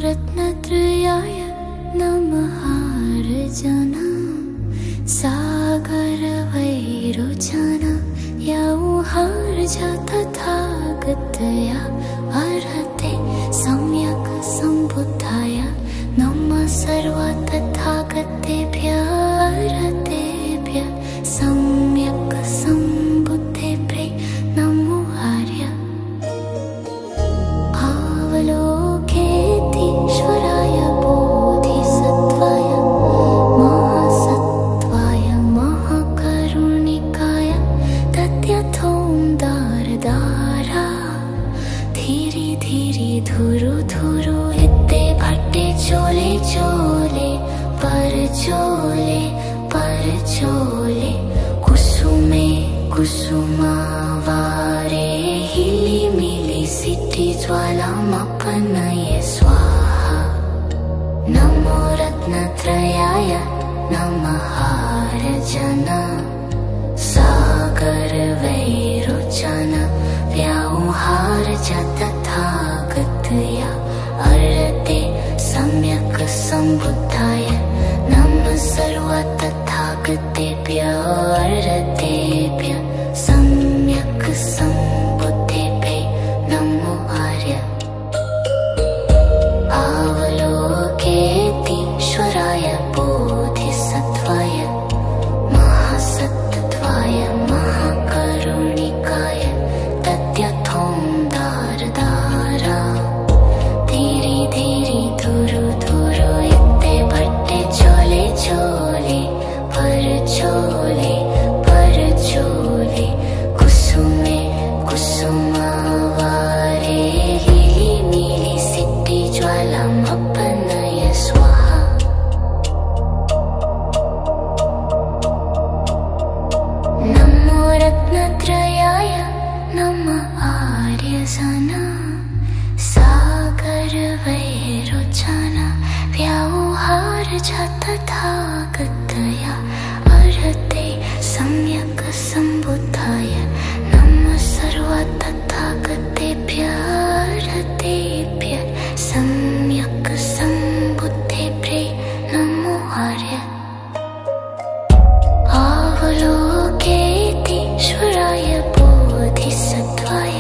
रत्नत्रयाय नमः जना सागरवैरोचन यौहार तथागतया अर्हते सम्यक् सम्बुद्धाय नमः सर्व तथागतेभ्यः अर्हतेभ्यः सम्यक् सम्बुद्धेभ्ये नमो आर्य अवलोकेतीश्वराय बोधिसत्त्वाय महासत्त्वाय महाकरुणिकाय तद्यथों दारदारा धीरे धीरे धुरु धुरु हिते भट्टे चोले चोले पर चोले कुसुमे कुसुमावारे हिली मिली सिद्धि ज्वालामपनये स्वाहा नमो रत्नत्रयाय नमः जना सागरवैरोचन व्याहार तथागतया अर्हते सम्यक् सम्बुद्धाय नमः सर्व तथागतेभ्यः अर्हतेभ्यः सम्यक् सम्बुद्धेभ्ये नमो आर्य अवलोकेतीश्वराय बोधिसत्त्वाय महासत्त्वाय महाकरुणिकाय तद्यथों दारदारा धीरे धीरे धुरु धुरु इत्ते भट्टे चोले चोले पर चोले कुसुमे कुसुमावारे हिली मिली सिद्धि ज्वालामपनये स्वाहा नमो रत्नत्रयाय नमः आर्यजना सागरवैरोचन व्याहार तथागतया अर्हते सम्यक् सम्बुद्धाय नमः सर्व तथागतेभ्यः अर्हतेभ्यः सम्यक् सम्बुद्धेभ्ये नमो आर्य अवलोकेतीश्वराय बोधिसत्त्वाय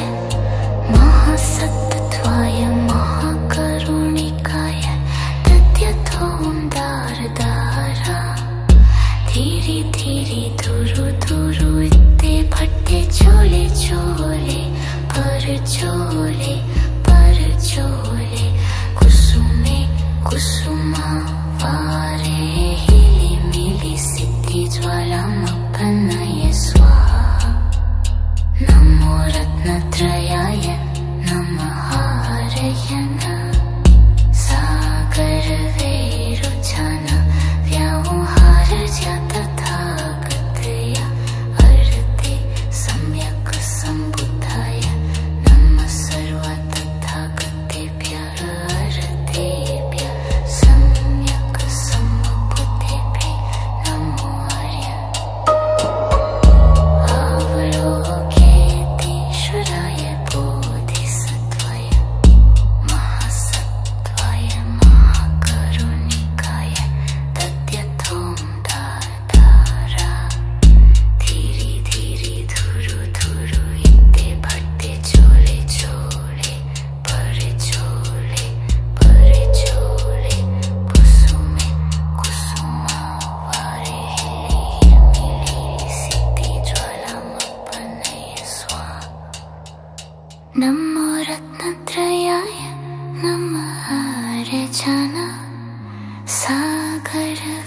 महासत्त्वाय महाकरुणिकाय तद्यथों दारदारा धीरे धीरे धुरु धुरु इत्ते भट्टे चोले चोले पर चोले कुसुमे कुसुमावारे हिली मिली सिद्धि ज्वालामपनये स्वाहा नमो रत्नत्रयाय नमः जना सागरवैरोचन व्याहार तथागतया अर्हते सम्यक् सम्बुद्धाय नमः सर्व तथागतेभ्यः अर्हतेभ्यः सम्यक् सम्बुद्धेभ्ये नमो आर्य अवलोकेतीश्वराय बोधिसत्त्वाय महासत्त्वाय महाकरुणिकाय तद्यथों दारदारा धीरे धीरे धुरु धुरु इत्ते भट्टे चोले चोले पर चोले कुसुमे कुसुमावारे हिली मिली सिद्धि ज्वालामपनये स्वाहा नमो रत्नत्रयाय नमः जना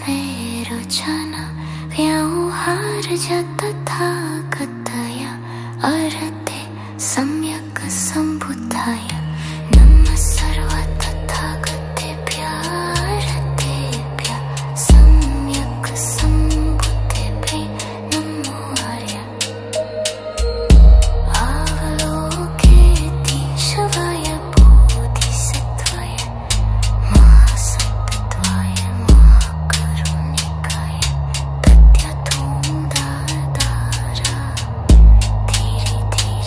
सागरवैरोचन व्याहार तथागतया अर्हते सम्यक् सम्बुद्धाय नमः सर्व तथागतेभ्यः अर्हतेभ्यः सम्यक् सम्बुद्धेभ्ये नमो आर्य अवलोकेतीश्वराय बोधिसत्त्वाय महासत्त्वाय महाकरुणिकाय तद्यथों दारदारा धीरे धीरे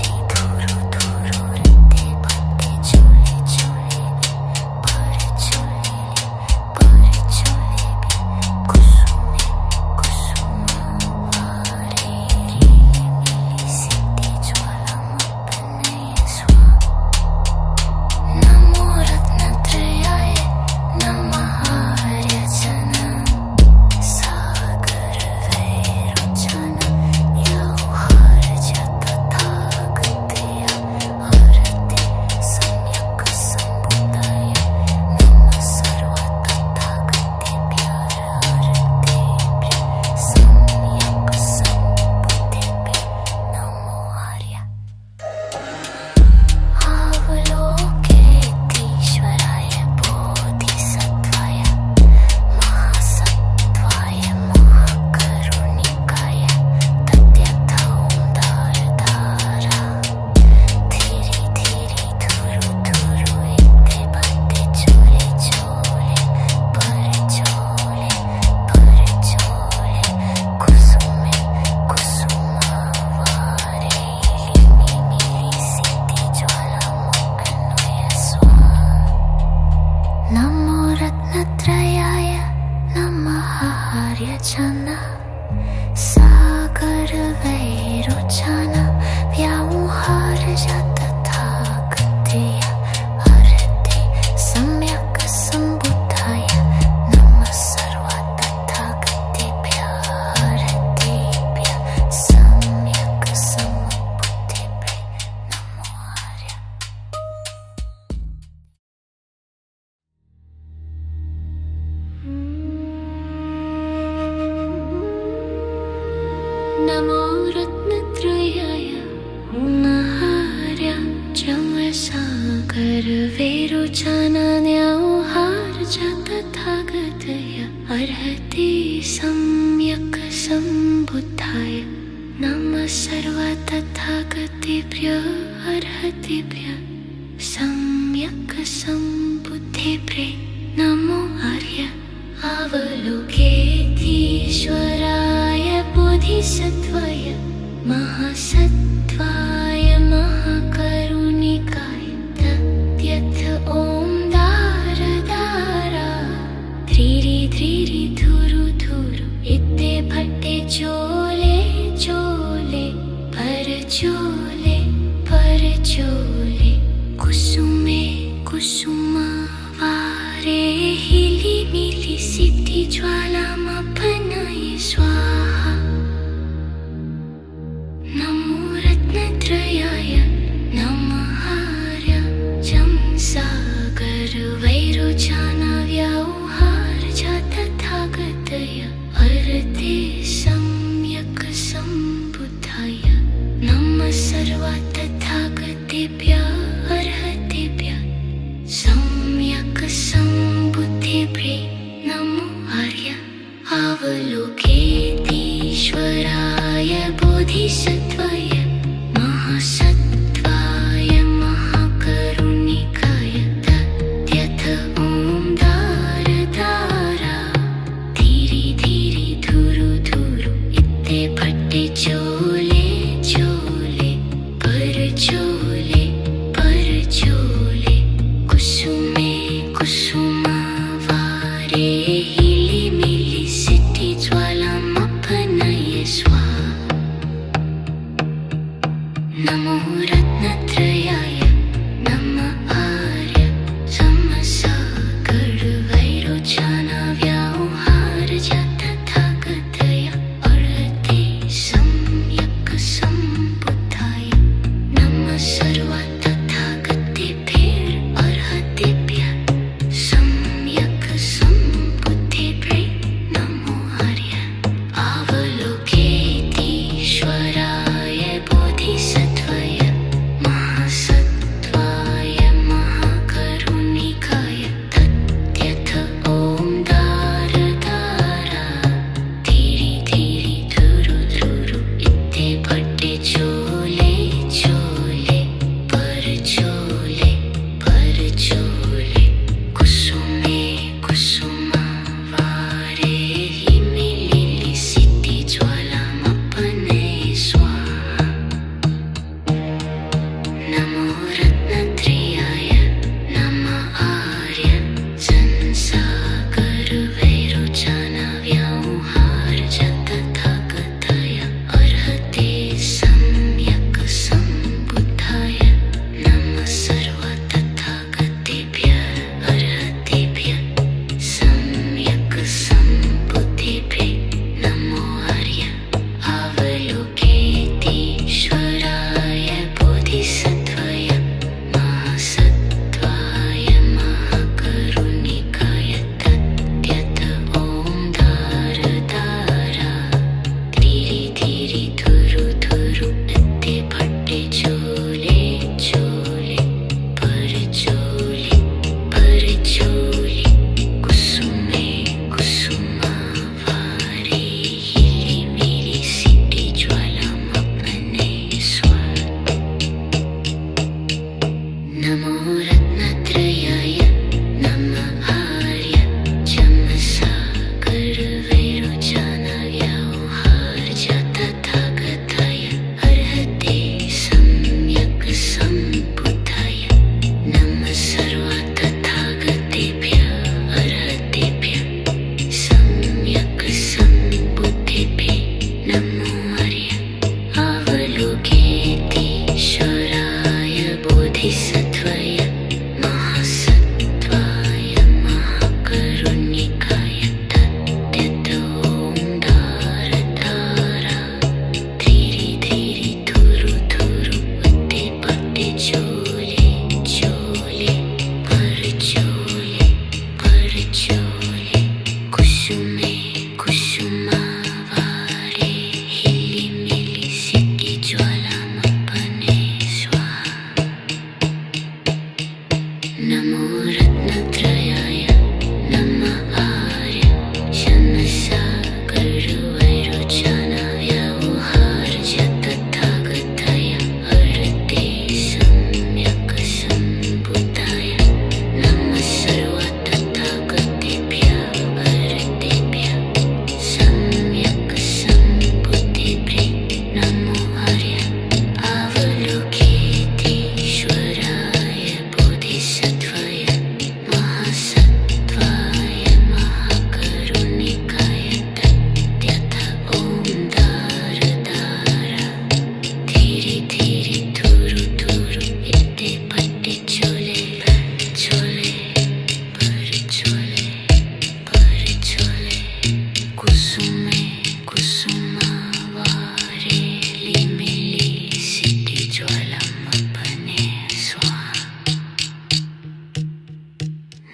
वचना सागर वैरोचना व्यावहार तथागतय अर्हते सम्यक् सम्बुद्धाय नमः सर्व तथागतेभ्यः अर्हतेभ्यः सम्यक् सम्बुद्धेभ्यः नमो आर्य। नमो रत्नत्रयाय नहार्य चमसागर वैरोचनान्यौहार च तथागतय अर्हते सम्यक् सम्बुद्धाय नमः सर्व तथागतेभ्यः अर्हतेभ्यः सम्यक् सम्बुद्धेभ्यः नमो आर्य। अवलोकेतीश्वराय बोधिसत्त्वाय महासत्त्वाय महाकरुणिकाय तद्यथ ॐ दार दारा ध्रीरि ध्रीरि धुरु धुरु इत्ते भट्टे चोले चोले परचोले परचोले कुसुमे कुसुमावारे हिलि मिलि सिद्धि ज्वालामपनाय स्वाहा। नमो रत्नत्रयाय नमः आर्य चमसागर वैरोचनाव्यौहार च तथागतय अर्हते सम्यक् सम्बुद्धाय नमः सर्व तथागतेभ्यः अर्हतेभ्यः सम्यक् सम्बुद्धेभ्यः नमो आर्य। अवलोकेतीश्वराय बोधिसत्त्वाय महासत्त्वाय महाकरुणिकाय तद्यथ ॐ दार दारा धीरि धीरि धुरु धुरु इत्ते भट्टे चोले चोले परचोले परचोले कुसुमे कुसुमावारे हिलि मिलि सिद्धि ज्वालामपनाय स्वाहा। नमो रत्नत्रयाय नमः आर्य चमसागर वैरोचनाव्यौहार च तथागतय अर्हते सम्यक् सम्बुद्धाय नमः सर्व तथागतेभ्यः अर्हतेभ्यः सम्यक्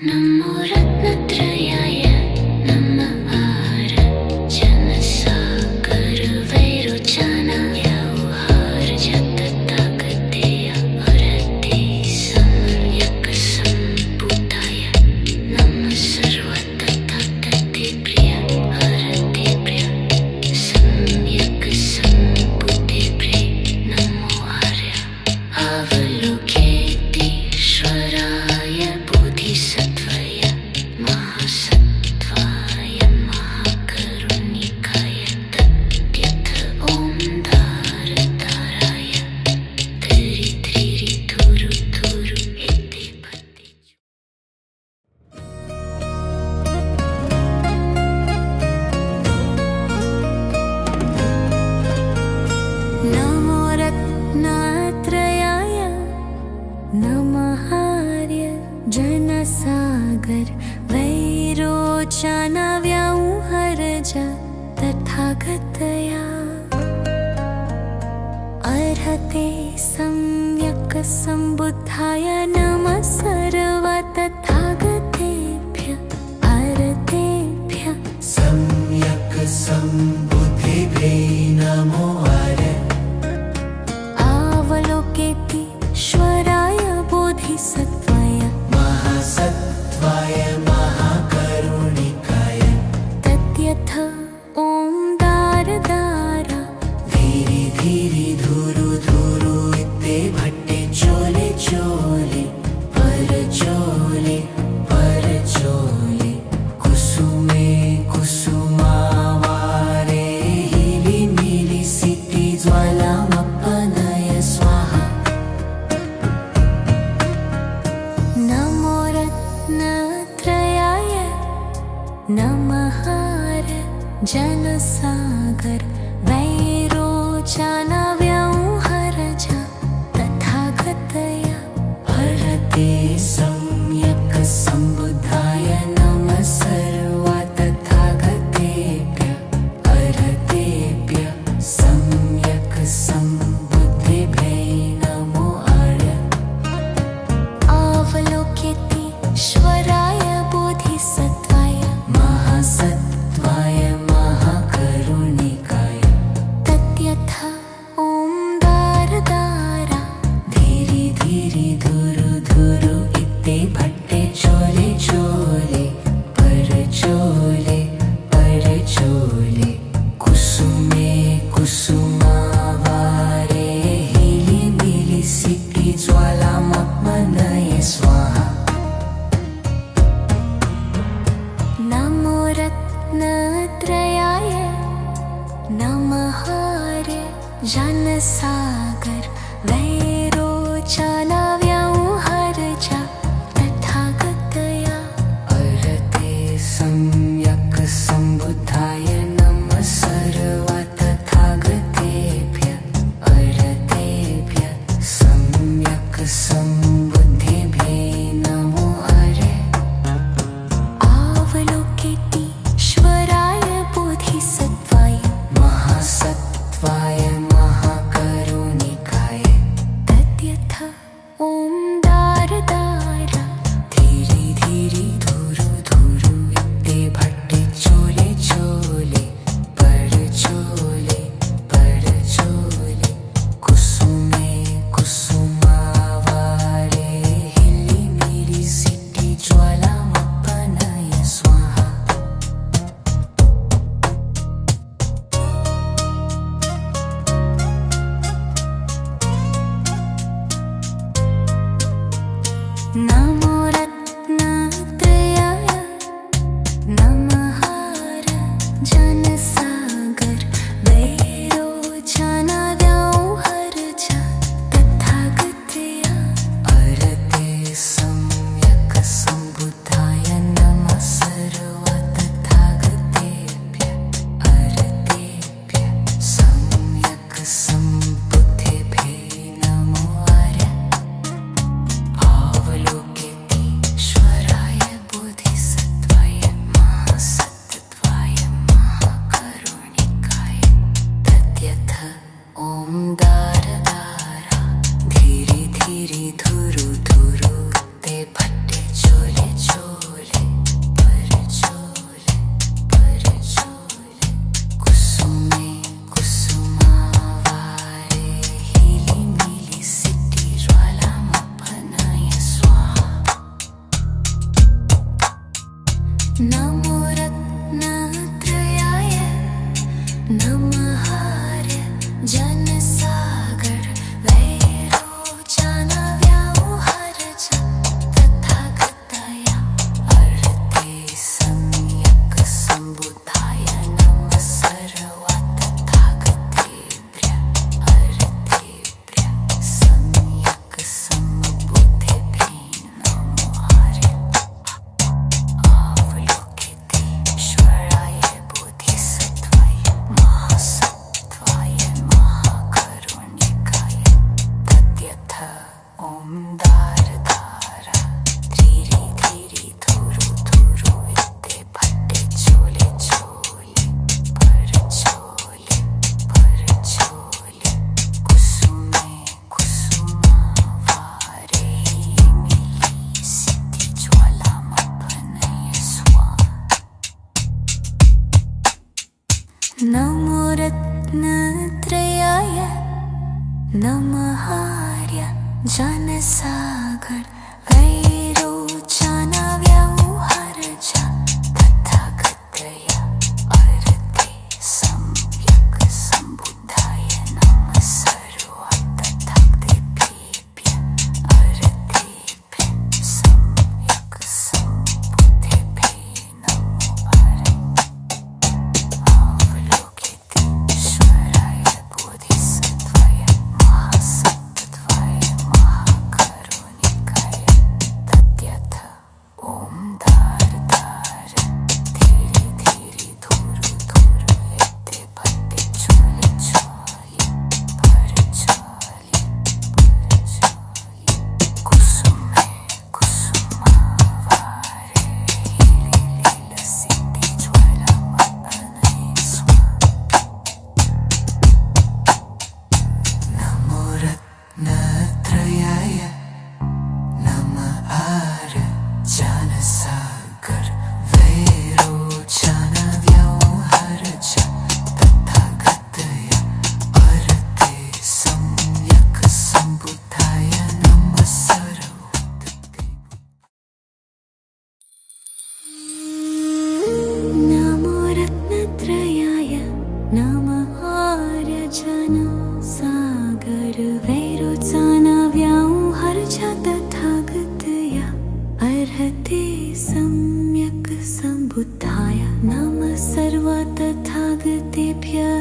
नमो रत्नत्रयाय नमः जनसागर वैरोचनाय तथागतय अर्हते सम्यक् सम्बुद्धाय नमः सर्वतथा प्रिय अर्हते प्रिय सम्यक् सम्बुद्धेभ्ये नमो आर्य अवलोकेतीश्वराय बोधिसत्त्वाय महासत्त्वाय महाकरुणिकाय तद्यथ ॐ धारधाराय धीरि धीरि धुरु धुरु इति भक्ति नमो रत्नत्रयाय नमः जनसागर वैरोचनव्यंहरज तथागतया अर्हते सम्यक् सम्बुद्धाय नमः सर्वतथागतेभ्य अर्हतेभ्य सम्यक् सम्बुद्धेभ्ये नमो आर्य अवलोकेतीश्वराय बोधिसत्त्वाय महासत्त्वाय महाकरुणिकाय तद्यथ ॐ दारदारा धीरि धीरि धुरु धुरु इत्ते भट्टे चोले चोले पर चोले कुसुमे कुसुमावारे हिलि मिलि सिति ज्वालामप्पनय स्वाहा नमो रत्नत्रयाय नमः जनसागर वैरोचनव्यंहरज तथागतया अर्हते सम्यक् सम्बुद्धाय नमः सर्वतथागतेभ्य अर्हतेभ्य सम्यक् सम्बुद्धेभ्ये नमो आर्य अवलोकेतीश्वराय बोधिसत्त्वाय महासत्त्वाय महाकरुणिकाय तद्यथ ॐ दारदारा धीरि धीरि धुरु धुरु इत्ते भट्टे चोले चोले पर चोले कुसुमे कुसुमावारे हिलि मिलि सिति ज्वालामप्पनय स्वाहा नमो रत्नत्रयाय नमः जनसागर वैरोचनव्यंहरज तथागतया अर्हते सम्यक् सम्बुद्धाय नमः सर्वतथागतेभ्य अर्हतेभ्य सम्यक् सम्बुद्धेभ्ये नमो आर्य अवलोकेतीश्वराय बोधिसत्त्वाय महासत्त्वाय महाकरुणिकाय नमो रत्नत्रयाय नमः जनसागर वैरोचनव्यामोहर च तथागतया अर्हते सम्यक् सम्बुद्धाय नमः सर्वा तथागतेभ्यः अर्हतेभ्यः सम्यक् सम्बुद्धेभ्यो नमो हरे अवलोकितेश्वराय बोधिसत्त्वाय महासत्त्वाय महाकरुणिकाय तद्यथ ॐ दारदारा धीरे धीरे धुरु धुरु विद्ये भट्टे चोले चोले पर चोले कुसुमे कुसुमावारे मिली सिद्धि ज्वालामपनय स्वाहा नमो रत्नत्रयाय नमः जनसागर वैरोचनव्यामोहर च तथागतया अर्हते सम्यक् सम्बुद्धाय नमः सर्वा तथागतेभ्यः अर्हतेभ्यः सम्यक् सम्बुद्धेभ्यो नमो हरे अवलोकितेश्वराय बोधिसत्त्वाय महासत्त्वाय महाकरुणिकाय तद्यथ ॐ दारदार धीरे धीरे धुरु धुरु विद्ये भट्टे चोले चोले पर चोले कुसुमे कुसुमावारे लीला सिद्धि ज्वालामपनय स्वाहा नमो रत्नत्रयाय नमः जनसागर वैरोचनव्यामोहर च तथागतया अर्हते सम्यक् सम्बुद्धाय नमः सर्वा नमो रत्नत्रयाय नमः जनसागर वैरोचनव्यामोहर च तथागतया अर्हते सम्यक् सम्बुद्धाय नमः सर्वा तथागतेभ्यः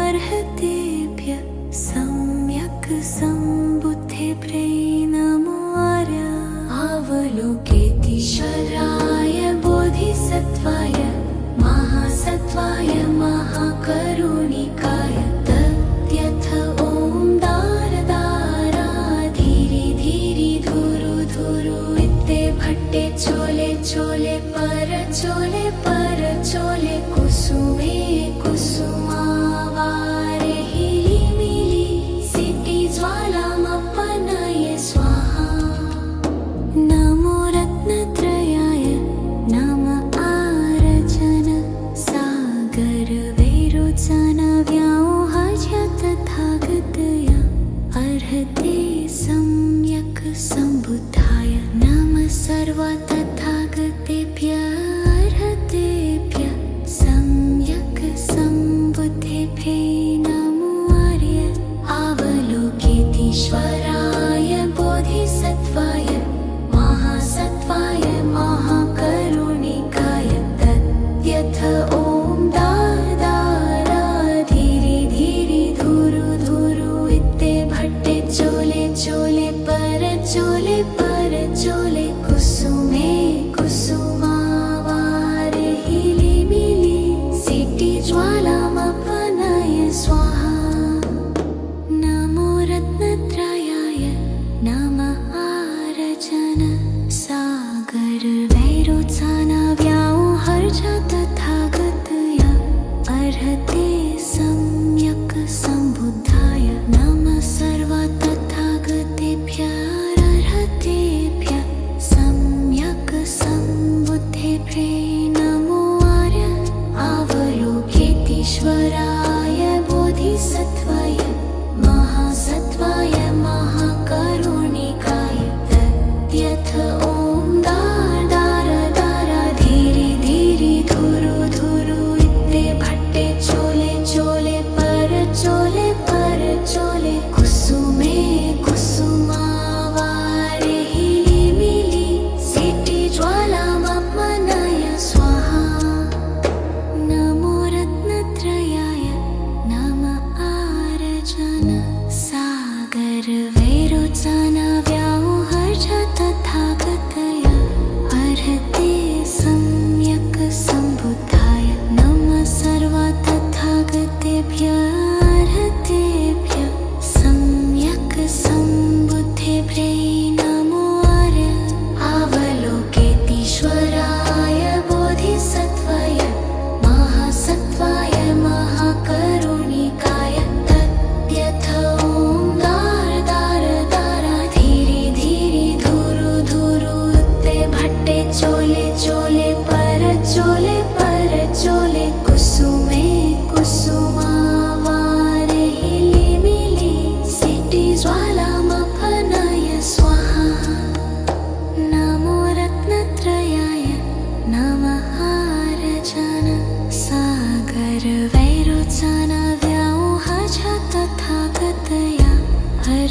अर्हतेभ्यः सम्यक् सम्बुद्धेभ्यो नमो हरे अवलोकितेश्वराय बोधिसत्त्वाय महासत्त्वाय महाकरुणिकाय तद्यथ ॐ दारदारा धीरे धीरे धुरु धुरु विद्ये भट्टे चोले चोले पर चोले कुसुमे कुसुमावारे मिली सिद्धि ज्वालामपनय स्वाहा नमो रत्नत्रयाय नमः जनसागर वैरोचनव्यामोहर च तथागतया अर्हते सम्यक् सम्बुद्धाय नमः सर्वा तथागतेभ्यः अर्हते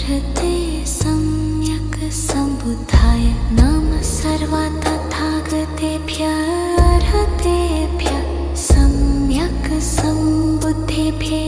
अर्हते सम्यक् सम्बुद्धाय नमः सर्वा तथागतेभ्यः अर्हतेभ्यः सम्यक् सम्बुद्धेभ्यै